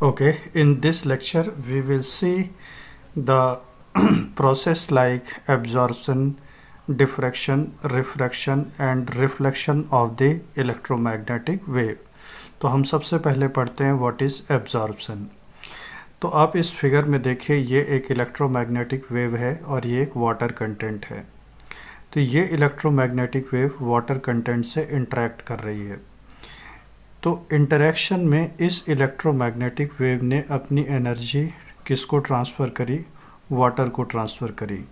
Okay, in this lecture we will see the process like absorption, diffraction, refraction and reflection of the electromagnetic wave. तो हम सबसे पहले पढ़ते हैं what is absorption. तो आप इस फिगर में देखिए, ये एक इलेक्ट्रोमैग्नेटिक वेव है और ये एक वाटर कंटेंट है। तो ये इलेक्ट्रोमैग्नेटिक वेव वाटर कंटेंट से इंटरेक्ट कर रही है। तो इंटरेक्शन में इस इलेक्ट्रोमैग्नेटिक वेव ने अपनी एनर्जी किसको ट्रांसफ़र करी? वाटर को ट्रांसफ़र करी।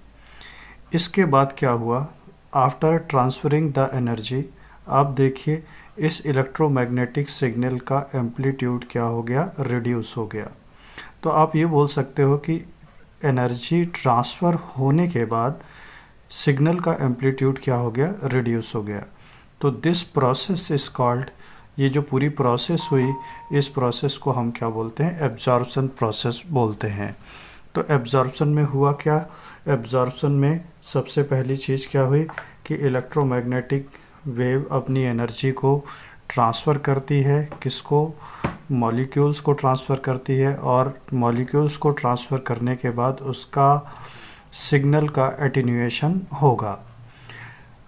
इसके बाद क्या हुआ? आफ्टर ट्रांसफरिंग द एनर्जी, आप देखिए इस इलेक्ट्रोमैग्नेटिक सिग्नल का एम्पलीट्यूड क्या हो गया? रिड्यूस हो गया। तो आप ये बोल सकते हो कि एनर्जी ट्रांसफ़र होने के बाद सिग्नल का एम्पलीट्यूड क्या हो गया? रिड्यूस हो गया। तो दिस प्रोसेस इज़ कॉल्ड, ये जो पूरी प्रोसेस हुई, इस प्रोसेस को हम क्या बोलते हैं? एब्जॉर्प्शन प्रोसेस बोलते हैं। तो एब्जॉर्प्शन में हुआ क्या? एब्जॉर्प्शन में सबसे पहली चीज़ क्या हुई कि इलेक्ट्रोमैग्नेटिक वेव अपनी एनर्जी को ट्रांसफ़र करती है। किसको? मॉलिक्यूल्स को ट्रांसफ़र करती है, और मॉलिक्यूल्स को ट्रांसफ़र करने के बाद उसका सिग्नल का एटेन्यूएशन होगा।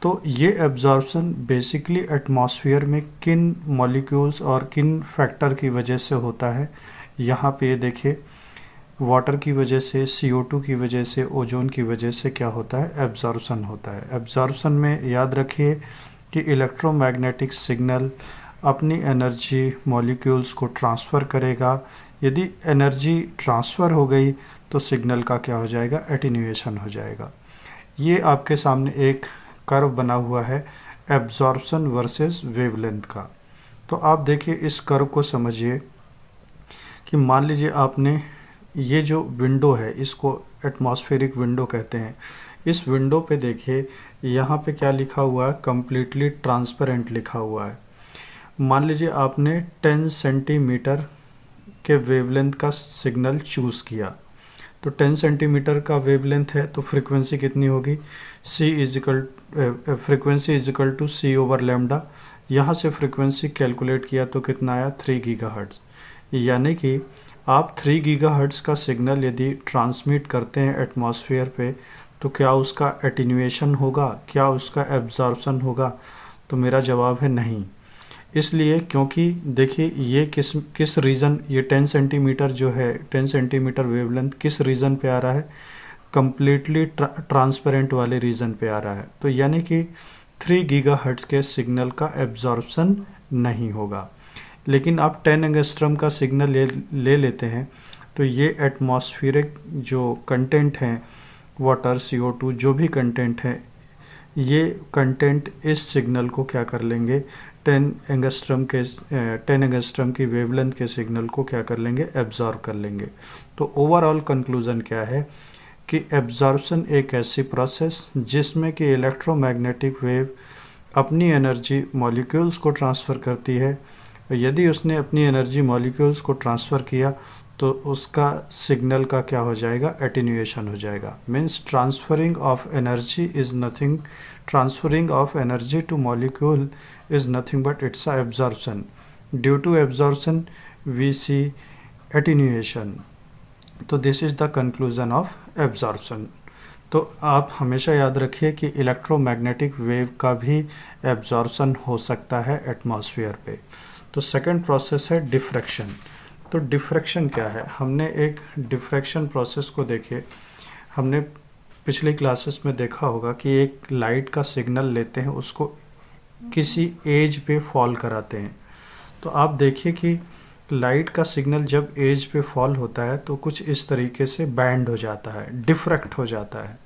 तो ये एब्जॉर्प्शन बेसिकली एटमॉस्फेयर में किन मॉलिक्यूल्स और किन फैक्टर की वजह से होता है? यहाँ पे ये देखिए, वाटर की वजह से, CO2 की वजह से, ओजोन की वजह से क्या होता है? एब्जॉर्प्शन होता है। एब्जॉर्प्शन में याद रखिए कि इलेक्ट्रोमैग्नेटिक सिग्नल अपनी एनर्जी मॉलिक्यूल्स को ट्रांसफ़र करेगा। यदि एनर्जी ट्रांसफ़र हो गई तो सिग्नल का क्या हो जाएगा? एटेन्यूएशन हो जाएगा। ये आपके सामने एक कर्व बना हुआ है एब्जॉर्प्शन वर्सेस वेवलेंथ का। तो आप देखिए इस कर्व को समझिए कि मान लीजिए आपने ये जो विंडो है, इसको एटमॉस्फेरिक विंडो कहते हैं। इस विंडो पे देखिए, यहाँ पे क्या लिखा हुआ है? कंप्लीटली ट्रांसपेरेंट लिखा हुआ है। मान लीजिए आपने 10 सेंटीमीटर के वेवलेंथ का सिग्नल चूज़ किया। तो 10 सेंटीमीटर का वेवलेंथ है तो फ्रीक्वेंसी कितनी होगी? Frequency is equal to c over lambda. यहाँ से फ्रीक्वेंसी कैलकुलेट किया तो कितना आया? 3 गीगाहर्ट्ज़। यानी कि आप 3 गीगाहर्ट्ज़ का सिग्नल यदि ट्रांसमिट करते हैं एटमॉस्फेयर पे, तो क्या उसका एटेन्यूएशन होगा? क्या उसका एब्जॉर्प्शन होगा? तो मेरा जवाब है नहीं। इसलिए क्योंकि देखिए ये किस रीज़न, ये 10 सेंटीमीटर जो है, 10 सेंटीमीटर वेवलेंथ किस रीज़न पे आ रहा है? कम्प्लीटली ट्रांसपेरेंट वाले रीज़न पे आ रहा है। तो यानी कि 3 गीगाहर्ट्ज़ के सिग्नल का एब्जॉर्प्शन नहीं होगा। लेकिन आप 10 एंगस्ट्रम का सिग्नल ले लेते हैं, तो ये एटमॉस्फेरिक जो कंटेंट हैं, वाटर, CO2 जो भी कंटेंट है, ये कंटेंट इस सिग्नल को क्या कर लेंगे? 10 एंगस्ट्रम की वेवलेंथ के सिग्नल को क्या कर लेंगे? एब्जॉर्ब कर लेंगे। तो ओवरऑल कंक्लूज़न क्या है कि एब्जॉर्प्शन एक ऐसी प्रोसेस जिसमें कि इलेक्ट्रोमैग्नेटिक वेव अपनी एनर्जी मॉलिक्यूल्स को ट्रांसफ़र करती है। यदि उसने अपनी एनर्जी मॉलिक्यूल्स को ट्रांसफ़र किया तो उसका सिग्नल का क्या हो जाएगा? एटेन्यूएशन हो जाएगा। Means transferring of energy is nothing, transferring of energy two molecule is nothing but it's a absorption. Due to absorption we see attenuation. तो this is the conclusion of absorption. तो आप हमेशा याद रखिए कि इलेक्ट्रोमैग्नेटिक वेव का भी absorption हो सकता है एटमॉस्फेयर पे। तो सेकंड प्रोसेस है डिफ्रैक्शन। तो डिफ्रैक्शन क्या है? हमने एक डिफ्रैक्शन प्रोसेस को देखे, हमने पिछली क्लासेस में देखा होगा कि एक लाइट का सिग्नल लेते हैं, उसको किसी एज पे फॉल कराते हैं। तो आप देखिए कि लाइट का सिग्नल जब एज पे फॉल होता है तो कुछ इस तरीके से बैंड हो जाता है, डिफ्रैक्ट हो जाता है।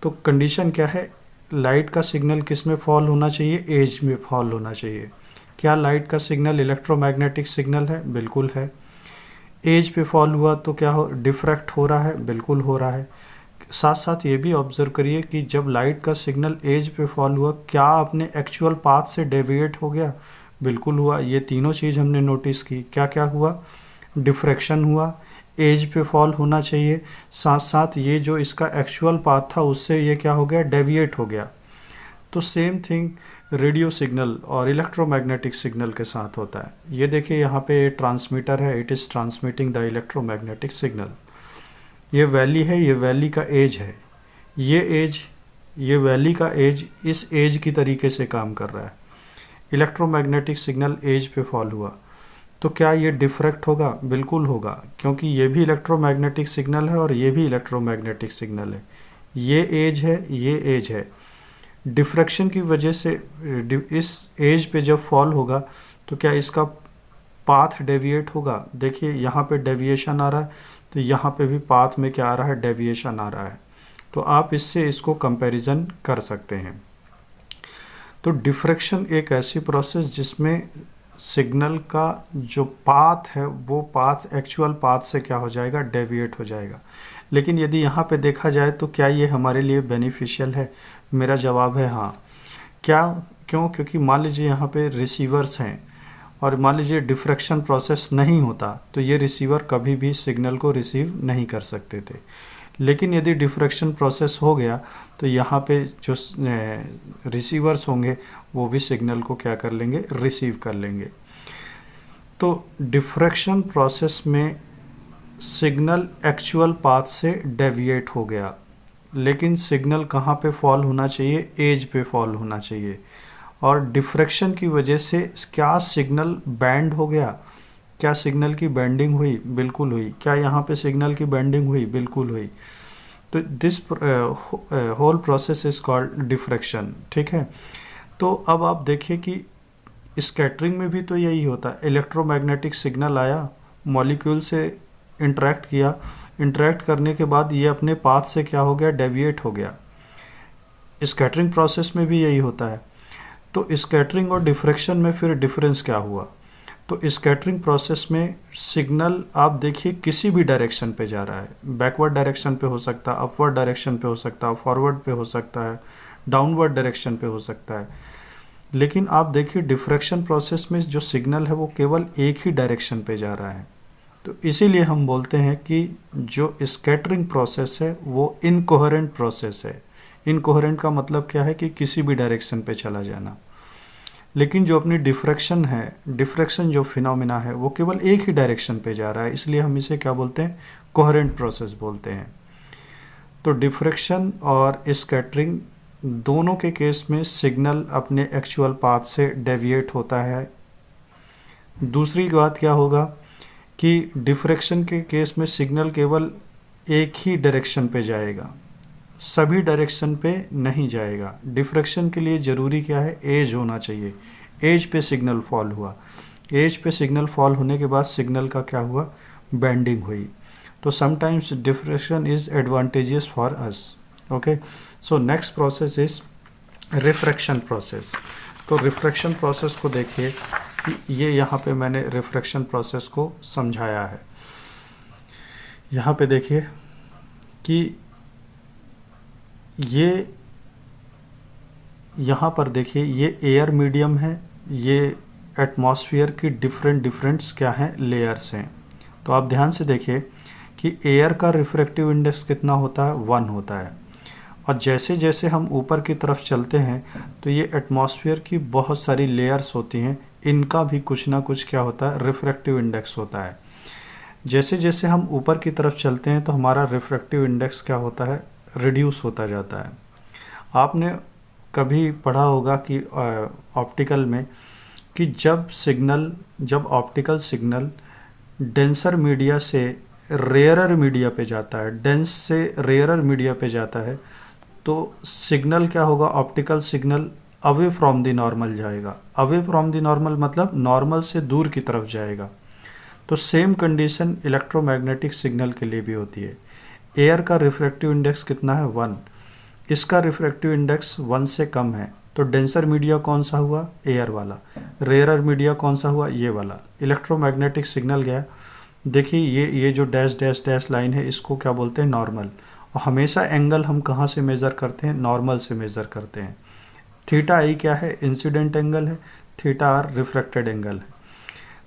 तो कंडीशन क्या है? लाइट का सिग्नल किस में फॉल होना चाहिए? एज में फॉल होना चाहिए। क्या लाइट का सिग्नल इलेक्ट्रोमैग्नेटिक सिग्नल है? बिल्कुल है। एज पे फॉल हुआ तो क्या हो? डिफ्रैक्ट हो रहा है? बिल्कुल हो रहा है। साथ साथ ये भी ऑब्जर्व करिए कि जब लाइट का सिग्नल एज पे फॉल हुआ, क्या आपने एक्चुअल पाथ से डेविएट हो गया? बिल्कुल हुआ। ये तीनों चीज़ हमने नोटिस की। क्या क्या हुआ? डिफ्रैक्शन हुआ, एज पे फॉल होना चाहिए, साथ साथ ये जो इसका एक्चुअल पाथ था उससे ये क्या हो गया? डेविएट हो गया। तो सेम थिंग रेडियो सिग्नल और इलेक्ट्रोमैग्नेटिक सिग्नल के साथ होता है। ये देखिए यहाँ पे ट्रांसमीटर है, it is transmitting the electromagnetic signal. ये वैली है, ये वैली का एज है, ये वैली का एज इस एज की तरीके से काम कर रहा है। इलेक्ट्रोमैग्नेटिक सिग्नल एज पे फॉल हुआ तो क्या ये डिफ्रैक्ट होगा? बिल्कुल होगा, क्योंकि ये भी इलेक्ट्रोमैग्नेटिक सिग्नल है और ये भी इलेक्ट्रोमैग्नेटिक सिग्नल है। ये एज है, ये एज है। डिफ्रैक्शन की वजह से इस एज पे जब फॉल होगा तो क्या इसका पाथ डेविएट होगा? देखिए यहाँ पे डेविएशन आ रहा है, तो यहाँ पे भी पाथ में क्या आ रहा है? डेविएशन आ रहा है। तो आप इससे इसको कंपैरिजन कर सकते हैं। तो डिफ्रैक्शन एक ऐसी प्रोसेस जिसमें सिग्नल का जो पाथ है वो पाथ एक्चुअल पाथ से क्या हो जाएगा? डेविएट हो जाएगा। लेकिन यदि यहाँ पे देखा जाए तो क्या ये हमारे लिए बेनिफिशियल है? मेरा जवाब है हाँ। क्यों? क्योंकि मान लीजिए यहाँ पे रिसीवर्स हैं और मान लीजिए डिफ्रैक्शन प्रोसेस नहीं होता तो ये रिसीवर कभी भी सिग्नल को रिसीव नहीं कर सकते थे। लेकिन यदि डिफ्रैक्शन प्रोसेस हो गया तो यहाँ पे जो रिसीवर्स होंगे वो भी सिग्नल को क्या कर लेंगे? रिसीव कर लेंगे। तो डिफ्रैक्शन प्रोसेस में सिग्नल एक्चुअल पाथ से डेविएट हो गया, लेकिन सिग्नल कहाँ पे फॉल होना चाहिए? एज पे फॉल होना चाहिए। और डिफ्रैक्शन की वजह से क्या सिग्नल बैंड हो गया? क्या सिग्नल की बेंडिंग हुई? बिल्कुल हुई। क्या यहाँ पे सिग्नल की बेंडिंग हुई? बिल्कुल हुई। तो this whole process is called diffraction. ठीक है। तो अब आप देखिए कि स्कैटरिंग में भी तो यही होता है। इलेक्ट्रोमैग्नेटिक सिग्नल आया, मॉलिक्यूल से इंटरेक्ट किया, इंटरेक्ट करने के बाद ये अपने पाथ से क्या हो गया? डेविएट हो गया। स्कैटरिंग प्रोसेस में भी यही होता है। तो स्कैटरिंग और डिफ्रैक्शन में फिर डिफरेंस क्या हुआ? तो स्कैटरिंग प्रोसेस में सिग्नल आप देखिए किसी भी डायरेक्शन पे जा रहा है। बैकवर्ड डायरेक्शन पे हो सकता है, अपवर्ड डायरेक्शन पे हो सकता है, फॉरवर्ड पे हो सकता है, डाउनवर्ड डायरेक्शन पे हो सकता है। लेकिन आप देखिए डिफ्रैक्शन प्रोसेस में जो सिग्नल है वो केवल एक ही डायरेक्शन पे जा रहा है। तो इसीलिए हम बोलते हैं कि जो स्कैटरिंग प्रोसेस है वो इनकोहेरेंट प्रोसेस है। इनकोहेरेंट का मतलब क्या है? कि किसी भी डायरेक्शन पे चला जाना। लेकिन जो अपनी डिफ्रैक्शन है, डिफ्रैक्शन जो फिनोमिना है वो केवल एक ही डायरेक्शन पे जा रहा है, इसलिए हम इसे क्या बोलते हैं? कोहेरेंट प्रोसेस बोलते हैं। तो डिफ्रैक्शन और स्कैटरिंग दोनों के केस में सिग्नल अपने एक्चुअल पाथ से डेविएट होता है। दूसरी बात क्या होगा कि डिफ्रैक्शन के केस में सिग्नल केवल एक ही डायरेक्शन पे जाएगा, सभी डायरेक्शन पे नहीं जाएगा। डिफ्रैक्शन के लिए ज़रूरी क्या है? एज होना चाहिए। एज पे सिग्नल फॉल हुआ, एज पे सिग्नल फॉल होने के बाद सिग्नल का क्या हुआ? बेंडिंग हुई। तो sometimes diffraction is advantageous for us. Okay, so next process is refraction process. तो रिफ्रैक्शन प्रोसेस को देखिए कि ये यहाँ पे मैंने रिफ्रैक्शन प्रोसेस को समझाया है। यहाँ पे देखिए कि ये यहाँ पर देखिए ये एयर मीडियम है, ये एटमॉस्फेयर की डिफरेंट्स क्या हैं? लेयर्स हैं। तो आप ध्यान से देखिए कि एयर का रिफ्रैक्टिव इंडेक्स कितना होता है? 1 होता है। और जैसे जैसे हम ऊपर की तरफ चलते हैं तो ये एटमॉस्फेयर की बहुत सारी लेयर्स होती हैं, इनका भी कुछ ना कुछ क्या होता है? रिफ्रैक्टिव इंडेक्स होता है। जैसे जैसे हम ऊपर की तरफ चलते हैं तो हमारा रिफ्रैक्टिव इंडेक्स क्या होता है? रिड्यूस होता जाता है। आपने कभी पढ़ा होगा कि ऑप्टिकल में कि जब ऑप्टिकल सिग्नल डेंसर मीडिया से रेयरर मीडिया पे जाता है, डेंस से रेयरर मीडिया पे जाता है, तो सिग्नल क्या होगा? Optical signal away from the normal जाएगा। अवे फ्रॉम द नॉर्मल मतलब नॉर्मल से दूर की तरफ जाएगा। तो सेम कंडीशन इलेक्ट्रोमैग्नेटिक सिग्नल के लिए भी होती है। एयर का रिफ्रैक्टिव इंडेक्स कितना है? 1। इसका रिफ्रैक्टिव इंडेक्स 1 से कम है, तो डेंसर मीडिया कौन सा हुआ? एयर वाला। रेयरर मीडिया कौन सा हुआ? ये वाला। इलेक्ट्रोमैग्नेटिक सिग्नल गया, देखिए ये जो डैश डैश डैश लाइन है इसको क्या बोलते हैं? नॉर्मल। और हमेशा एंगल हम कहाँ से मेज़र करते हैं? नॉर्मल से मेज़र करते हैं। थीटा आई क्या है? इंसिडेंट एंगल है। थीटा आर रिफ्रैक्टेड एंगल है।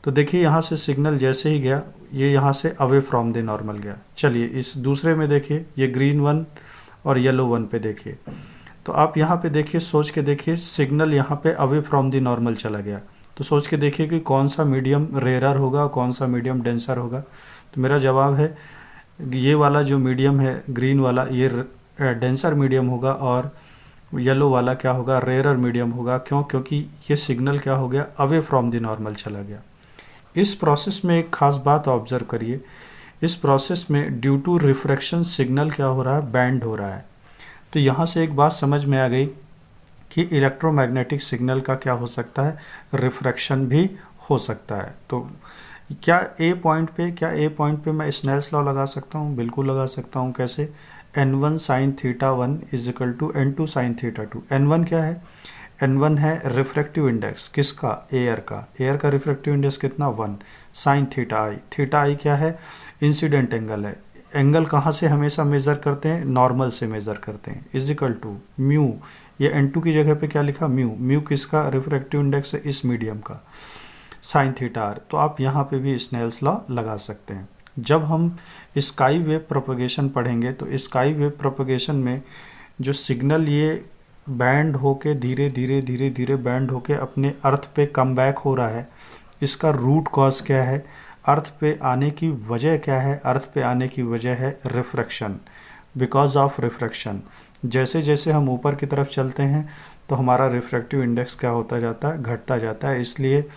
तो देखिए यहाँ से सिग्नल जैसे ही गया ये यहाँ से अवे फ्रॉम द नॉर्मल गया। चलिए इस दूसरे में देखिए, ये ग्रीन 1 और येलो 1 पे देखिए। तो आप यहाँ पे देखिए, सोच के देखिए, सिग्नल यहाँ पे अवे फ्रॉम द नॉर्मल चला गया। तो सोच के देखिए कि कौन सा मीडियम रेयरर होगा, कौन सा मीडियम डेंसर होगा। तो मेरा जवाब है ये वाला जो मीडियम है ग्रीन वाला, ये डेंसर मीडियम होगा, और येलो वाला क्या होगा, रेयरर मीडियम होगा। क्यों? क्योंकि ये सिग्नल क्या हो गया, अवे फ्रॉम द नॉर्मल चला गया। इस प्रोसेस में एक खास बात ऑब्जर्व करिए, इस प्रोसेस में ड्यू टू रिफ्रैक्शन सिग्नल क्या हो रहा है, बैंड हो रहा है। तो यहाँ से एक बात समझ में आ गई कि इलेक्ट्रोमैग्नेटिक सिग्नल का क्या हो सकता है, रिफ्रैक्शन भी हो सकता है। तो क्या ए पॉइंट पे मैं स्नेल्स लॉ लगा सकता हूँ? बिल्कुल लगा सकता हूँ। कैसे? n1 sine theta 1 is equal to n2 sine theta 2। n1 क्या है? n1 है रिफ्रैक्टिव इंडेक्स किसका, एयर का। एयर का रिफ्रैक्टिव इंडेक्स कितना, 1। Sine theta i, theta i क्या है, इंसिडेंट एंगल है। एंगल कहाँ से हमेशा मेज़र करते हैं, नॉर्मल से मेज़र करते हैं। इज इक्वल टू म्यू, ये n2 की जगह पे क्या लिखा, म्यू। म्यू किसका रिफ्रैक्टिव इंडेक्स है, इस मीडियम का, साइन थीटा आर। तो आप यहाँ पे भी स्नेल्स लॉ लगा सकते हैं। जब हम स्काई वेव प्रोपगेशन पढ़ेंगे तो स्काई वेव प्रोपगेशन में जो सिग्नल ये बैंड होके धीरे धीरे धीरे धीरे बैंड होके अपने अर्थ पे कम बैक हो रहा है, इसका रूट कॉज क्या है, अर्थ पे आने की वजह क्या है, अर्थ पे आने की वजह है रिफ्रैक्शन, बिकॉज ऑफ रिफ्रैक्शन। जैसे जैसे हम ऊपर की तरफ चलते हैं तो हमारा रिफ्रैक्टिव इंडेक्स क्या होता जाता है, घटता जाता है। इसलिए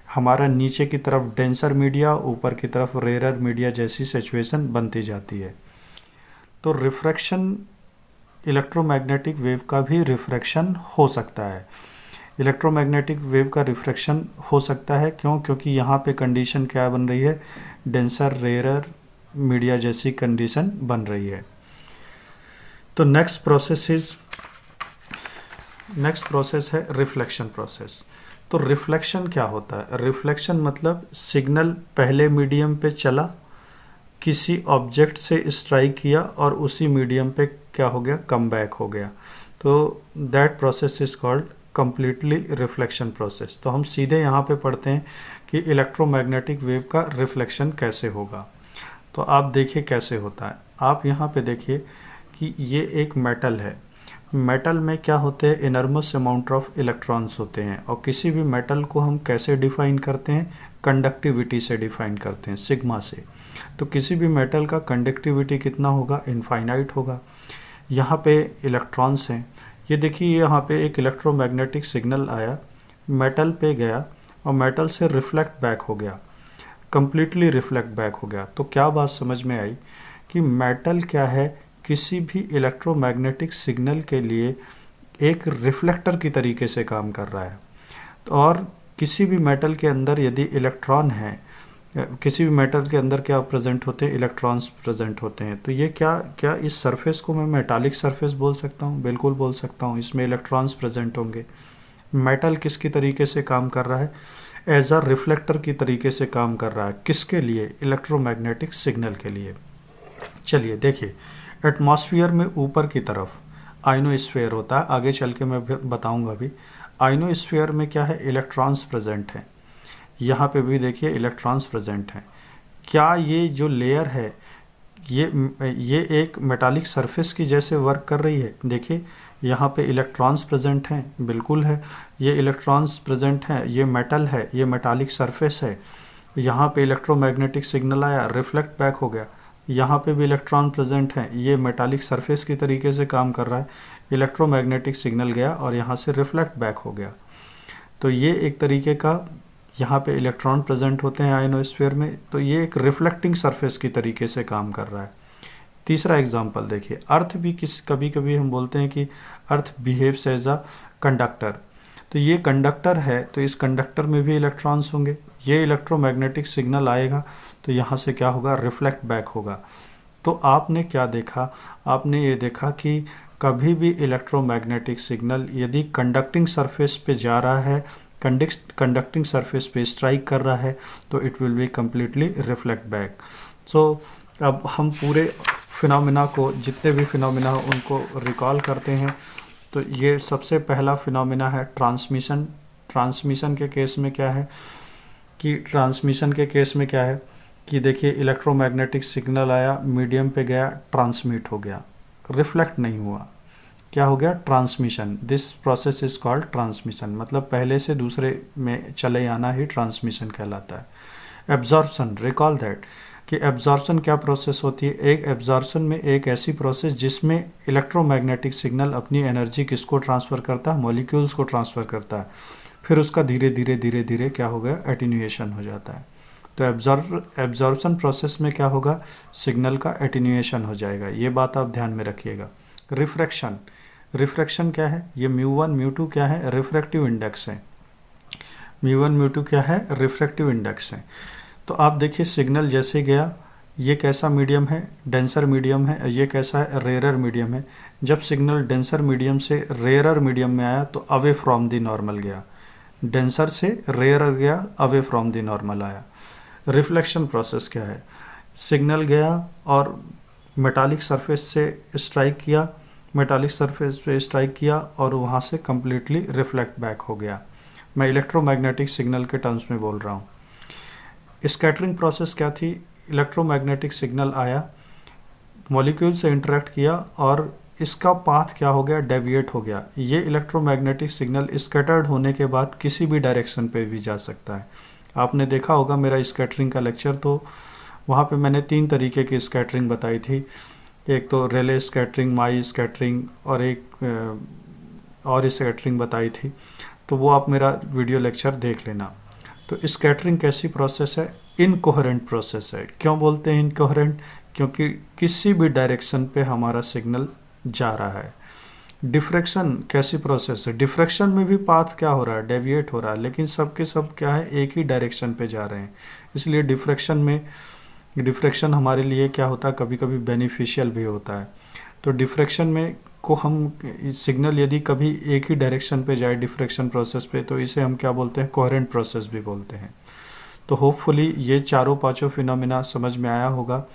हमारा नीचे की तरफ डेंसर मीडिया, ऊपर की तरफ रेयरर मीडिया जैसी सिचुएशन बनती जाती है। तो रिफ्रैक्शन, इलेक्ट्रोमैग्नेटिक वेव का भी रिफ्रैक्शन हो सकता है। इलेक्ट्रोमैग्नेटिक वेव का रिफ्रैक्शन हो सकता है, क्यों? क्योंकि यहाँ पे कंडीशन क्या बन रही है, डेंसर रेयरर मीडिया जैसी कंडीशन बन रही है। तो नेक्स्ट प्रोसेस है रिफ्लेक्शन प्रोसेस। तो रिफ्लेक्शन क्या होता है, रिफ्लेक्शन मतलब सिग्नल पहले मीडियम पे चला, किसी ऑब्जेक्ट से स्ट्राइक किया और उसी मीडियम पे क्या हो गया, कम बैक हो गया। तो that process is called completely reflection process. तो हम सीधे यहाँ पे पढ़ते हैं कि इलेक्ट्रोमैग्नेटिक वेव का रिफ्लेक्शन कैसे होगा। तो आप देखिए कैसे होता है। आप यहाँ पे देखिए कि ये एक मेटल है, मेटल में क्या होते हैं, इनर्मस अमाउंट ऑफ इलेक्ट्रॉन्स होते हैं। और किसी भी मेटल को हम कैसे डिफाइन करते हैं, कंडक्टिविटी से डिफाइन करते हैं, सिग्मा से। तो किसी भी मेटल का कंडक्टिविटी कितना होगा, इनफाइनाइट होगा। यहाँ पे इलेक्ट्रॉन्स हैं, ये देखिए यहाँ पे एक इलेक्ट्रोमैग्नेटिक सिग्नल आया, मेटल पे गया और मेटल से रिफ्लेक्ट बैक हो गया, कम्प्लीटली रिफ्लेक्ट बैक हो गया। तो क्या बात समझ में आई कि मेटल क्या है, किसी भी इलेक्ट्रोमैग्नेटिक सिग्नल के लिए एक रिफ्लेक्टर की तरीके से काम कर रहा है। और किसी भी मेटल के अंदर यदि इलेक्ट्रॉन है, किसी भी मेटल के अंदर क्या प्रेजेंट होते हैं, इलेक्ट्रॉन्स प्रेजेंट होते हैं। तो ये क्या इस सरफेस को मैं मेटालिक सरफेस बोल सकता हूँ? बिल्कुल बोल सकता हूँ, इसमें इलेक्ट्रॉन्स प्रेजेंट होंगे। मेटल किसकी तरीके से काम कर रहा है, एज अ रिफ्लेक्टर की तरीके से काम कर रहा है। किसके लिए, इलेक्ट्रोमैग्नेटिक सिग्नल के लिए। चलिए देखिए, एटमॉस्फेयर में ऊपर की तरफ आइनोस्फीयर होता है, आगे चल के मैं बताऊंगा अभी। आइनोस्फीयर में क्या है, इलेक्ट्रॉन्स प्रेजेंट हैं। यहाँ पे भी देखिए इलेक्ट्रॉन्स प्रेजेंट हैं। क्या ये जो लेयर है ये एक मेटालिक सरफेस की जैसे वर्क कर रही है? देखिए यहाँ पे इलेक्ट्रॉन्स प्रेजेंट हैं, बिल्कुल है, ये इलेक्ट्रॉन्स प्रेजेंट हैं, ये मेटल है, ये मेटालिक सरफेस है। यहाँ पे इलेक्ट्रोमैग्नेटिक सिग्नल आया, रिफ्लेक्ट बैक हो गया। यहाँ पे भी इलेक्ट्रॉन प्रेजेंट हैं, ये मेटालिक सरफेस की तरीके से काम कर रहा है, इलेक्ट्रोमैग्नेटिक सिग्नल गया और यहाँ से रिफ्लेक्ट बैक हो गया। तो ये एक तरीके का, यहाँ पे इलेक्ट्रॉन प्रेजेंट होते हैं आयनोस्फीयर में, तो ये एक रिफ्लेक्टिंग सरफेस की तरीके से काम कर रहा है। तीसरा एग्जांपल देखिए, अर्थ भी कभी कभी हम बोलते हैं कि अर्थ बिहेव्स एज अ कंडक्टर। तो ये कंडक्टर है, तो इस कंडक्टर में भी इलेक्ट्रॉन्स होंगे, ये इलेक्ट्रोमैग्नेटिक सिग्नल आएगा तो यहाँ से क्या होगा, रिफ्लेक्ट बैक होगा। तो आपने क्या देखा, आपने ये देखा कि कभी भी इलेक्ट्रोमैग्नेटिक सिग्नल यदि कंडक्टिंग सरफेस पे जा रहा है, कंडक्टिंग सरफेस पे स्ट्राइक कर रहा है, तो it will be completely reflect back. So अब हम पूरे फिनोमिना को, जितने भी फिनोमिना हो उनको रिकॉल करते हैं। तो ये सबसे पहला फिनोमिना है ट्रांसमिशन। ट्रांसमिशन के केस में क्या है कि देखिए इलेक्ट्रोमैग्नेटिक सिग्नल आया, मीडियम पे गया, ट्रांसमिट हो गया, रिफ्लेक्ट नहीं हुआ। क्या हो गया, transmission. This process is called transmission, मतलब पहले से दूसरे में चले आना ही ट्रांसमिशन कहलाता है। एब्जॉर्प्शन, रिकॉल दैट कि एब्जॉर्प्शन क्या प्रोसेस होती है। एक एब्जॉर्प्शन में एक ऐसी प्रोसेस जिसमें इलेक्ट्रोमैग्नेटिक सिग्नल अपनी एनर्जी किसको ट्रांसफ़र करता है, मॉलिक्यूल्स को ट्रांसफ़र करता है, फिर उसका धीरे धीरे धीरे धीरे क्या हो गया, एटीन्यूएशन हो जाता है। तो एब्जॉर्प्शन प्रोसेस में क्या होगा, सिग्नल का एटीन्यूएशन हो जाएगा, ये बात आप ध्यान में रखिएगा। रिफ्रैक्शन, रिफ्रैक्शन क्या है, ये μ1 μ2 क्या है, रिफ्रैक्टिव इंडेक्स है। μ1 μ2 क्या है, रिफ्रैक्टिव इंडेक्स है। तो आप देखिए सिग्नल जैसे गया, ये कैसा मीडियम है, डेंसर मीडियम है, ये कैसा है, रेयरर मीडियम है। जब सिग्नल डेंसर मीडियम से रेयरर मीडियम में आया तो अवे फ्रॉम द नॉर्मल गया, डेंसर से रेयरर गया, अवे फ्रॉम द नॉर्मल आया। रिफ्लेक्शन प्रोसेस क्या है, सिग्नल गया और मेटालिक सरफेस से स्ट्राइक किया, मेटालिक सरफेस पे स्ट्राइक किया और वहाँ से कम्प्लीटली रिफ्लेक्ट बैक हो गया। मैं इलेक्ट्रोमैग्नेटिक सिग्नल के टर्म्स में बोल रहा हूँ। स्कैटरिंग प्रोसेस क्या थी, इलेक्ट्रोमैग्नेटिक सिग्नल आया, मॉलिक्यूल से इंटरेक्ट किया और इसका पाथ क्या हो गया, डेविएट हो गया। ये इलेक्ट्रोमैग्नेटिक सिग्नल स्कैटर्ड होने के बाद किसी भी डायरेक्शन पे भी जा सकता है। आपने देखा होगा मेरा स्कैटरिंग का लेक्चर, तो वहाँ पे मैंने 3 तरीके की स्कैटरिंग बताई थी। एक तो रेले स्कैटरिंग, माई स्कैटरिंग और एक और स्कैटरिंग बताई थी, तो वो आप मेरा वीडियो लेक्चर देख लेना। तो स्कैटरिंग कैसी प्रोसेस है, इनकोहेरेंट प्रोसेस है। क्यों बोलते हैं इनकोहेरेंट, क्योंकि किसी भी डायरेक्शन पे हमारा सिग्नल जा रहा है। डिफ्रैक्शन कैसी प्रोसेस है, डिफ्रैक्शन में भी पाथ क्या हो रहा है, डेविएट हो रहा है, लेकिन सब के सब क्या है, एक ही डायरेक्शन पे जा रहे हैं। इसलिए डिफ्रैक्शन हमारे लिए क्या होता है, कभी कभी बेनिफिशियल भी होता है। तो डिफ्रैक्शन में को हम सिग्नल यदि कभी एक ही डायरेक्शन पे जाए डिफ्रैक्शन प्रोसेस पे, तो इसे हम क्या बोलते हैं, कोहेरेंट प्रोसेस भी बोलते हैं। तो होपफुली ये चारों पांचों फिनोमिना समझ में आया होगा।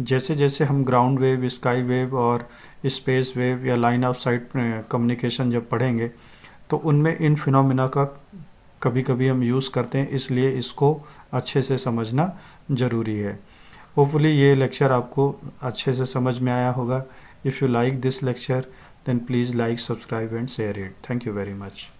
जैसे जैसे हम ग्राउंड वेव, स्काई वेव और स्पेस वेव या लाइन ऑफ साइट कम्युनिकेशन जब पढ़ेंगे तो उनमें इन फिनोमिना का कभी कभी हम यूज़ करते हैं, इसलिए इसको अच्छे से समझना ज़रूरी है। होपफुली ये लेक्चर आपको अच्छे से समझ में आया होगा। If you like this lecture then please like, subscribe and share it. Thank you very much.